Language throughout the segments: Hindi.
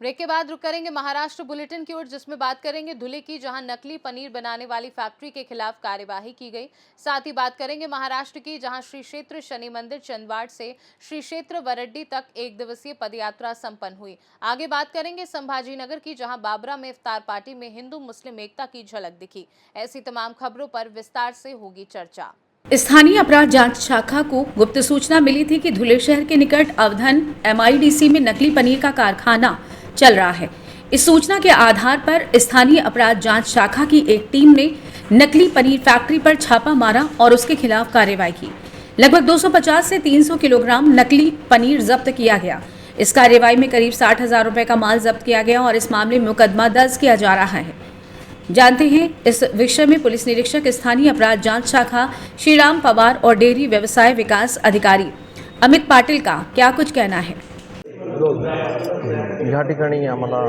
ब्रेक के बाद रुक करेंगे महाराष्ट्र बुलेटिन की ओर, जिसमें बात करेंगे धुले की, जहां नकली पनीर बनाने वाली फैक्ट्री के खिलाफ कार्यवाही की गई। साथ ही बात करेंगे महाराष्ट्र की, जहां श्री क्षेत्र शनि मंदिर चंदवाड़ से श्री क्षेत्र वरड्डी तक 1 दिवसीय पदयात्रा संपन्न हुई। आगे बात करेंगे संभाजीनगर की, जहां बाबरा में इफ्तार पार्टी में हिंदू मुस्लिम एकता की झलक दिखी। ऐसी तमाम खबरों पर विस्तार से होगी चर्चा। स्थानीय अपराध जांच शाखा को गुप्त सूचना मिली थी कि धुले शहर के निकट अवधन MIDC में नकली पनीर का कारखाना चल रहा है। इस सूचना के आधार पर स्थानीय अपराध जांच शाखा की एक टीम ने नकली पनीर फैक्ट्री पर छापा मारा और उसके खिलाफ कार्रवाई की। लगभग 250 से 300 किलोग्राम नकली पनीर जब्त किया गया। इस कार्रवाई में करीब 60,000 रुपए का माल जब्त किया गया और इस मामले में मुकदमा दर्ज किया जा रहा है। जानते हैं इस विषय में पुलिस निरीक्षक स्थानीय अपराध जांच शाखा श्रीराम पवार और डेयरी व्यवसाय विकास अधिकारी अमित पाटिल का क्या कुछ कहना है। या ठिकाणी आम्हाला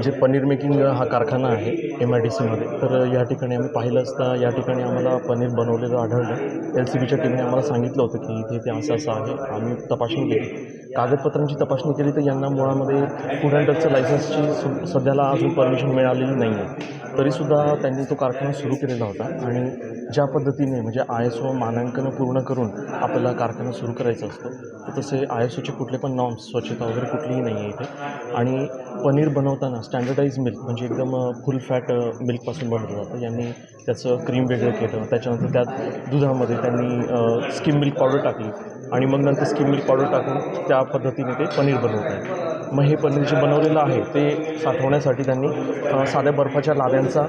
जे पनीर मेकिंग हा कारखाना आहे MIDC मध्ये, तर या ठिकाणी आम्ही पाहिलं असता या ठिकाणी आम्हाला पनीर बनवलेलं आढळलं। LCBच्या टीमने आम्हाला सांगितलं होतं की इथे असं आहे। आम्ही तपासणी केली, कागदपत्रांची तपासणी केली, तर यांना मुळामध्ये फूड अँड ड्रगचं लायसन्सची सध्याला अजून परमिशन मिळालेली नाही आहे। तरीसुद्धा त्यांनी तो कारखाना सुरू केलेला होता आणि ज्या पद्धतीने म्हणजे ISO मानांकन पूर्ण करून आपल्याला कारखाना सुरू करायचा असतो, तर तसे ISOचे कुठले पण नॉर्म्स, स्वच्छता वगैरे कुठलीही नाही आहे इथे। आणि पनीर बनवताना स्टँडर्डाइज मिल्क म्हणजे एकदम फुल फॅट मिल्कपासून बनवलं जातं। यांनी त्याचं क्रीम वेगळं केलं, त्याच्यानंतर त्यात दुधामध्ये त्यांनी स्किम मिल्क पावडर टाकली आणि मग नंतर स्किम मिल्क पावडर टाकून त्या पद्धतीने ते पनीर बनवत आहे। मग हे पनीर जे बनवलेलं आहे ते साठवण्यासाठी त्यांनी साध्या बर्फाच्या लाद्यांचा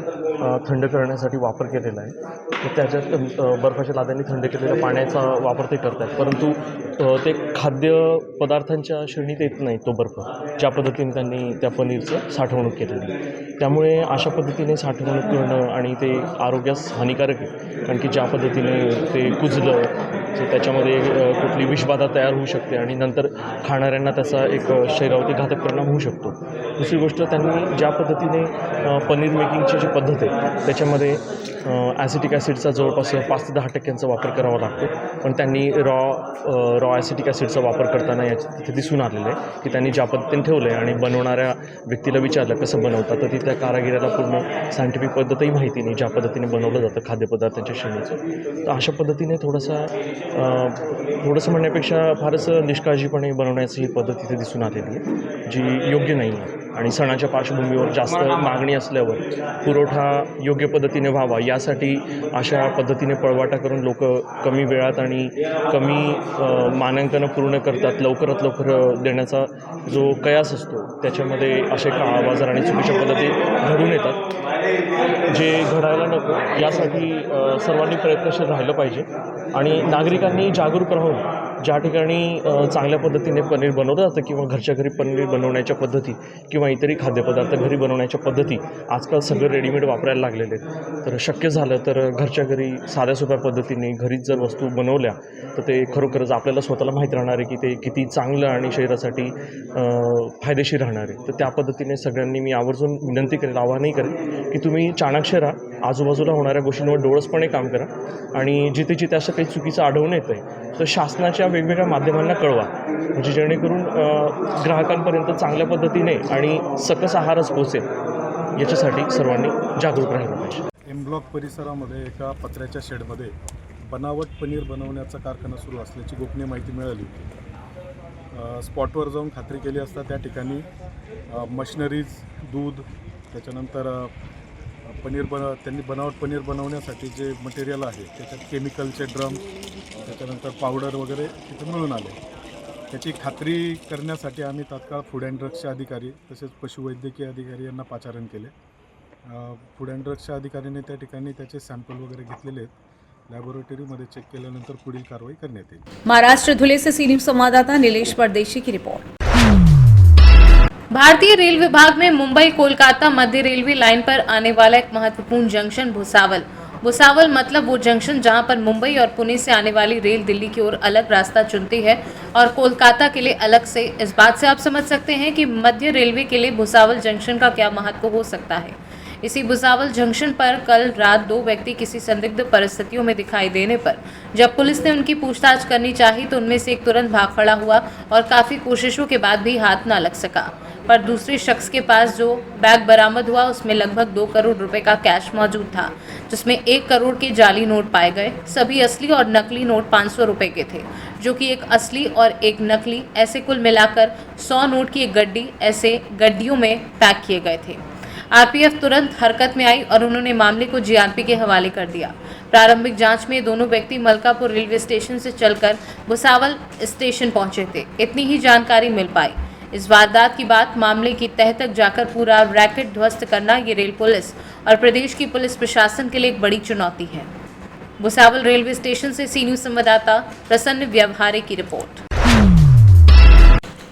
थंड करण्यासाठी वापर केलेला आहे। तर त्याच्यात बर्फाच्या लाद्यांनी थंड केलेल्या पाण्याचा वापर ते करत आहेत, परंतु ते खाद्य पदार्थांच्या श्रेणीत येत नाही तो बर्फ, ज्या पद्धतीने त्यांनी त्या पनीरचं साठवणूक केलेली आहे। त्यामुळे अशा पद्धतीने साठवणूक करणं आणि ते आरोग्यास हानिकारक आहे, कारण की ज्या पद्धतीने ते कुजलं तर त्याच्यामध्ये कुठली विषबाधा तयार होऊ शकते आणि नंतर खाणाऱ्यांना त्याचा एक शरीरावरती घातक परिणाम होऊ शकतो। दुसरी गोष्ट, त्यांनी ज्या पद्धतीने पनीर मेकिंगची जी पद्धत आहे त्याच्यामध्ये ॲसिटिक ॲसिडचा जवळपास 5 ते 10% वापर करावा लागतो, पण त्यांनी रॉ ॲसिटिक ॲसिडचा वापर करताना तिथे दिसून आलेलं आहे की त्यांनी ज्या पद्धतीने ठेवलं आहे आणि बनवणाऱ्या व्यक्तीला विचारलं कसं बनवतात, तर तिथल्या कारागिराला पूर्ण सायंटिफिक पद्धतही माहिती नाही ज्या पद्धतीने बनवलं जातं खाद्यपदार्थांच्या श्रेणीचं। तर अशा पद्धतीने थोडंसं म्हणण्यापेक्षा फारच निष्काळजीपणे बनवण्याची ही पद्धत तिथे दिसून आलेली आहे, जी योग्य नाही आहे। आणि सणाच्या पार्श्वभूमीवर जास्त मागणी असल्यावर पुरवठा योग्य पद्धतीने व्हावा यासाठी अशा पद्धतीने पळवाटा करून लोक कमी वेळात आणि कमी मानांकनं पूर्ण करतात, लवकरात लवकर देण्याचा जो कयास असतो त्याच्यामध्ये असे काळाबाजार आणि चुकीच्या पद्धती घडून येतात, जे घडायला नको। यासाठी सर्वांनी प्रयत्नशील राहिलं पाहिजे आणि नागरिकांनी जागरूक राहून ज्या ठिकाणी चांगल्या पद्धतीने पनीर बनवलं जातं किंवा घरच्या घरी पनीर बनवण्याच्या पद्धती किंवा इतरही खाद्यपदार्थ घरी बनवण्याच्या पद्धती आजकाल सगळं रेडीमेड वापरायला लागलेले आहेत, तर शक्य झालं तर घरच्या घरी साध्या सोप्या पद्धतीने घरीच जर वस्तू बनवल्या तर ते खरोखरच आपल्याला स्वतःला माहीत राहणार आहे की ते किती चांगलं आणि शरीरासाठी फायदेशीर राहणार आहे। तर त्या पद्धतीने सगळ्यांनी मी आवर्जून विनंती करेन, आवाहनही करेन की तुम्ही चाणाक्ष राहा, आजूबाजूला होणाऱ्या गोष्टींवर डोळसपणे काम करा आणि जिथे जिथे असं काही चुकीचं आढळून येतं आहे तर शासनाच्या वेगवेगळ्या माध्यमांना कळवा, म्हणजे जेणेकरून ग्राहकांपर्यंत चांगल्या पद्धतीने आणि सकस आहारच पोहोचेल, याच्यासाठी सर्वांनी जागरूक राहिलं पाहिजे। M ब्लॉक परिसरामध्ये एका पत्र्याच्या शेडमध्ये बनावट पनीर बनवण्याचा कारखाना सुरू असल्याची गोपनीय माहिती मिळाली होती। स्पॉटवर जाऊन खात्री केली असता त्या ठिकाणी मशिनरीज, दूध, त्याच्यानंतर त्यांनी बनावट पनीर बनवण्यासाठी जे मटेरियल आहे त्याच्यात केमिकलचे ड्रम, त्याच्यानंतर पावडर वगैरे तिथे मिळून आले। त्याची खात्री करण्यासाठी आम्ही तात्काळ फूड अँड ड्रग्सचे अधिकारी तसेच पशुवैद्यकीय अधिकारी यांना पाचारण केले। फूड अँड ड्रग्सच्या अधिकाऱ्यांनी त्या ठिकाणी त्याचे सॅम्पल वगैरे घेतलेले आहेत, लॅबोरेटरीमध्ये चेक केल्यानंतर पुढील कारवाई करण्यात येईल। महाराष्ट्र धुले से सी न्यूज़ संवाददाता नीलेश परदेशी की रिपोर्ट। भारतीय रेल विभाग में मुंबई कोलकाता मध्य रेलवे लाइन पर आने वाला एक महत्वपूर्ण जंक्शन भुसावल मतलब वो जंक्शन जहां पर मुंबई और पुणे से आने वाली रेल दिल्ली की ओर अलग रास्ता चुनती है और कोलकाता के लिए अलग से। इस बात से आप समझ सकते हैं कि मध्य रेलवे के लिए भुसावल जंक्शन का क्या महत्व हो सकता है। इसी भुसावल जंक्शन पर कल रात 2 व्यक्ति किसी संदिग्ध परिस्थितियों में दिखाई देने पर जब पुलिस ने उनकी पूछताछ करनी चाही तो उनमें से एक तुरंत भाग खड़ा हुआ और काफी कोशिशों के बाद भी हाथ न लग सका। पर दूसरे शख्स के पास जो बैग बरामद हुआ उसमें लगभग 2 करोड़ रुपए का कैश मौजूद था, जिसमें 1 करोड़ के जाली नोट पाए गए। सभी असली और नकली नोट 500 रुपए के थे, जो कि एक असली और एक नकली, ऐसे कुल मिलाकर 100 नोट की एक गड्डी ऐसे गड्डियों में पैक किए गए थे। आरपीएफ तुरंत हरकत में आई और उन्होंने मामले को जीआरपी के हवाले कर दिया। प्रारंभिक जांच में दोनों व्यक्ति मलकापुर रेलवे स्टेशन से चलकर भुसावल स्टेशन पहुंचे थे, इतनी ही जानकारी मिल पाई। इस वारदात की बात मामले की तह तक जाकर पूरा रैकेट ध्वस्त करना ये रेल पुलिस और प्रदेश की पुलिस प्रशासन के लिए एक बड़ी चुनौती है। भुसावल रेलवे स्टेशन से सी न्यूज संवाददाता प्रसन्न व्यवहारे की रिपोर्ट।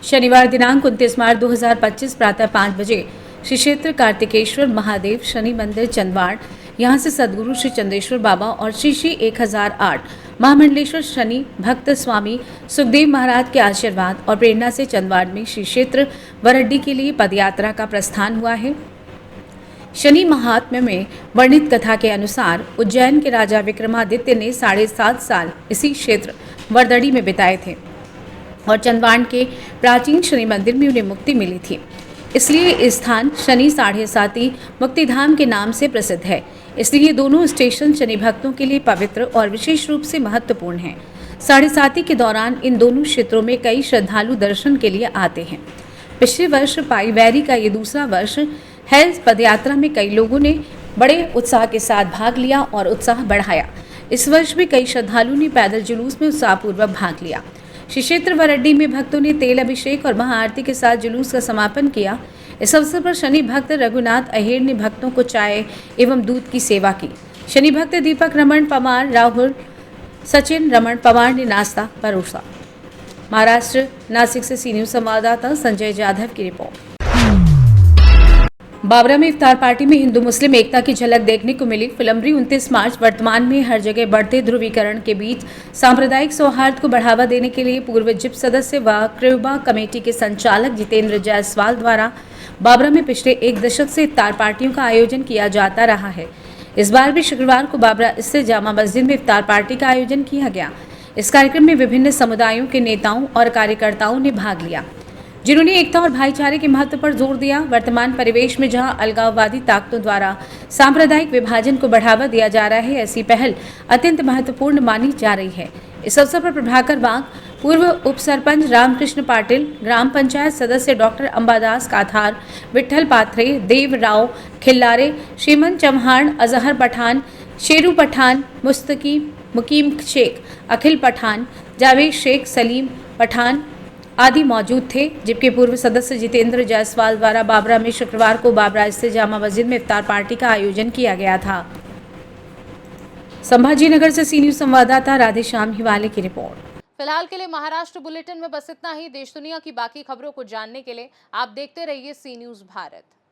शनिवार दिनांक 29 मार्च 2025 प्रातः 5 बजे श्री क्षेत्र कार्तिकेश्वर महादेव शनि मंदिर चंदवाड़, यहाँ से सदगुरु श्री चंदेश्वर बाबा और श्री 1008 महामंडलेश्वर शनि भक्त स्वामी सुखदेव महाराज के आशीर्वाद और प्रेरणा से चंदवाड़ में श्री क्षेत्र वरड्डी के लिए पदयात्रा का प्रस्थान हुआ है। शनि महात्म्य में वर्णित कथा के अनुसार उज्जैन के राजा विक्रमादित्य ने 7.5 साल इसी क्षेत्र वरदड़ी में बिताए थे और चंदवाड़ के प्राचीन शनि मंदिर में उन्हें मुक्ति मिली थी। इसलिए इस स्थान शनि 7.5 मुक्तिधाम के नाम से प्रसिद्ध है। इसलिए दोनों स्टेशन शनि भक्तों के लिए पवित्र और विशेष रूप से महत्वपूर्ण हैं। 7.5 के दौरान इन दोनों क्षेत्रों में कई श्रद्धालु दर्शन के लिए आते हैं। पिछले वर्ष पाई वैरी का ये दूसरा वर्ष है। पदयात्रा में कई लोगों ने बड़े उत्साह के साथ भाग लिया और उत्साह बढ़ाया। इस वर्ष भी कई श्रद्धालु ने पैदल जुलूस में उत्साहपूर्वक भाग लिया। श्री क्षेत्र वरड्डी में भक्तों ने तेल अभिषेक और महाआरती के साथ जुलूस का समापन किया। इस अवसर पर शनि भक्त रघुनाथ अहेर ने भक्तों को चाय एवं दूध की सेवा की। शनि भक्त दीपक रमन पवार, राहुल सचिन रमन पवार ने नाश्ता परोसा। महाराष्ट्र नासिक से सी न्यूज संवाददाता संजय जाधव की रिपोर्ट। बाबरा में इफ्तार पार्टी में हिंदू मुस्लिम एकता की झलक देखने को मिली। फिल्मरी 29 मार्च वर्तमान में हर जगह बढ़ते ध्रुवीकरण के बीच सांप्रदायिक सौहार्द को बढ़ावा देने के लिए पूर्व जिप सदस्य व क्रेबा कमेटी के संचालक जितेंद्र जायसवाल द्वारा बाबरा में पिछले 1 दशक से इफ्तार पार्टियों का आयोजन किया जाता रहा है। इस बार भी शुक्रवार को बाबरा स्थित जामा मस्जिद में इफ्तार पार्टी का आयोजन किया गया। इस कार्यक्रम में विभिन्न समुदायों के नेताओं और कार्यकर्ताओं ने भाग लिया, जिन्होंने एकता और भाईचारे के महत्व पर जोर दिया। वर्तमान परिवेश में जहां अलगाववादी ताकतों द्वारा सांप्रदायिक विभाजन को बढ़ावा दिया जा रहा है, ऐसी पहल अत्यंत महत्वपूर्ण मानी जा रही है। इस अवसर पर प्रभाकर बाग, पूर्व उप सरपंच रामकृष्ण पाटिल, ग्राम पंचायत सदस्य डॉक्टर अंबादास काथार, विठल पाथरे, देव राव खिल्लारे, श्रीमंत चौहान, अजहर पठान, शेरू पठान, मुस्तकी मुकीम शेख, अखिल पठान, जावेद शेख, सलीम पठान आदि मौजूद थे। जबकि पूर्व सदस्य जितेंद्र जायसवाल द्वारा बाबरा में शुक्रवार को बाबरा स्थित जामा मस्जिद में इफ्तार पार्टी का आयोजन किया गया था। संभाजी नगर से सी न्यूज संवाददाता राधेश्याम हिवाले की रिपोर्ट। फिलहाल के लिए महाराष्ट्र बुलेटिन में बस इतना ही। देश दुनिया की बाकी खबरों को जानने के लिए आप देखते रहिए सी न्यूज भारत।